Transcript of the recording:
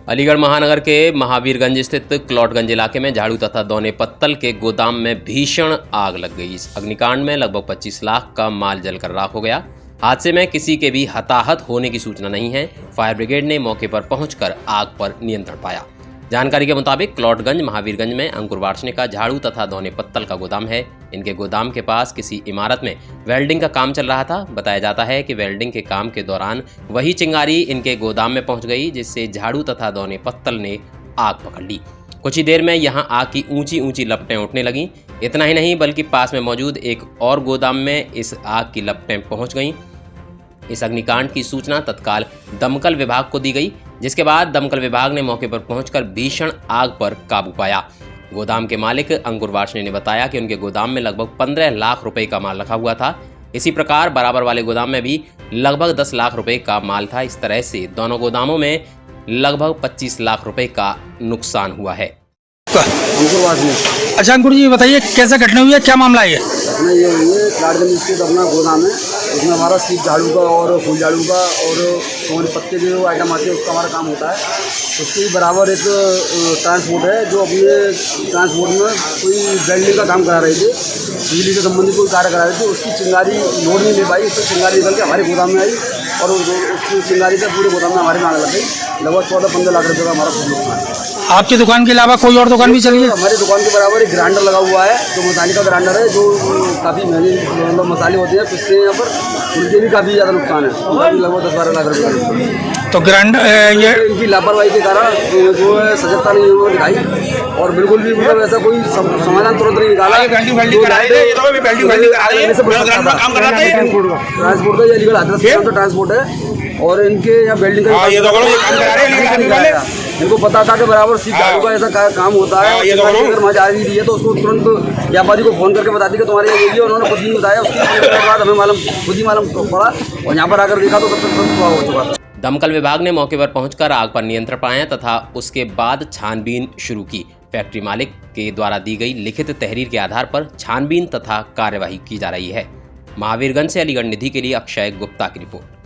अलीगढ़ महानगर के महावीरगंज स्थित क्लॉटगंज इलाके में झाड़ू तथा दौने पत्तल के गोदाम में भीषण आग लग गई। इस अग्निकांड में लगभग 25 लाख का माल जलकर राख हो गया। हादसे में किसी के भी हताहत होने की सूचना नहीं है। फायर ब्रिगेड ने मौके पर पहुंचकर आग पर नियंत्रण पाया। जानकारी के मुताबिक क्लॉटगंज महावीरगंज में अंकुर वार्ष्णेय का झाड़ू तथा दौने पत्तल का गोदाम है। इनके गोदाम के पास किसी इमारत में वेल्डिंग का काम चल रहा था। बताया जाता है कि वेल्डिंग के काम के दौरान वही चिंगारी इनके गोदाम में पहुंच गई, जिससे झाड़ू तथा दौने पत्तल ने आग पकड़ ली। कुछ ही देर में यहां आग की ऊंची ऊंची लपटें उठने लगीं। इतना ही नहीं बल्कि पास में मौजूद एक और गोदाम में इस आग की लपटें पहुंच गईं। इस अग्निकांड की सूचना तत्काल दमकल विभाग को दी गई, जिसके बाद दमकल विभाग ने मौके पर पहुंचकर भीषण आग पर काबू पाया। गोदाम के मालिक अंकुर वार्ष्णेय ने बताया कि उनके गोदाम में लगभग 15 लाख रुपए का माल रखा हुआ था। इसी प्रकार बराबर वाले गोदाम में भी लगभग 10 लाख रुपए का माल था। इस तरह से दोनों गोदामों में लगभग 25 लाख रुपए का नुकसान हुआ है। अंकुर वार्ष्णेय। अच्छा अंकुर जी बताइए कैसा घटना हुई है, क्या मामला है? घटना ये हुई है, क्लॉटगंज स्थित अपना गोदाम है, उसमें हमारा सीट झाड़ू का और फूल झाड़ू का और सोने पत्ते के जो आइटम आते हैं उसका हमारा काम होता है। उसके बराबर एक ट्रांसपोर्ट है जो अपने ट्रांसपोर्ट में कोई वेल्डिंग का काम करा रहे थे, बिजली से संबंधित कोई कार्य करा रहे थे। उसकी चिंगारी लोड नहीं ले पाई, उससे चिंगारी निकल के हमारे गोदाम में आई और उस चिंगारी से पूरे गोदाम में हमारे में आग लग गई। लगभग 14-15 लाख रुपये का हमारा नुकसान है। आपकी दुकान के अलावा कोई और दुकान भी चली है? हमारी दुकान के बराबर एक ग्राइंडर लगा हुआ है, जो मसाले का ग्राइंडर है, जो काफ़ी महंगे मतलब मसाले होते हैं पिसते हैं यहाँ पर, उनके भी काफ़ी ज़्यादा नुकसान है। लगभग 10-12 लाख रुपये। तो ग्राइंडर ये इनकी लापरवाही के कारण जो है सजगता नहीं उन्होंने दिखाई और बिल्कुल भी मतलब ऐसा कोई समाधान तुरंत नहीं निकाला। ट्रांसपोर्ट का ये अलीगढ़ हाथरस का ट्रांसपोर्ट है और इनके यहाँ बिल्डिंग का इनको पता था कि बराबर सीट झाड़ू का ऐसा काम होता है। अगर वहाँ जा रही थी तो उसको तुरंत व्यापारी को फोन करके बता दी कि तुम्हारे यहाँ ये भी, उन्होंने कुछ नहीं बताया। उसके बाद हमें खुद ही मालूम पड़ा और यहाँ पर आकर देखा तो सब तुरंत हो चुका था। दमकल विभाग ने मौके पर पहुंचकर आग पर नियंत्रण पाया तथा उसके बाद छानबीन शुरू की। फैक्ट्री मालिक के द्वारा दी गई लिखित तहरीर के आधार पर छानबीन तथा कार्यवाही की जा रही है। महावीरगंज से अलीगढ़ निधि के लिए अक्षय गुप्ता की रिपोर्ट।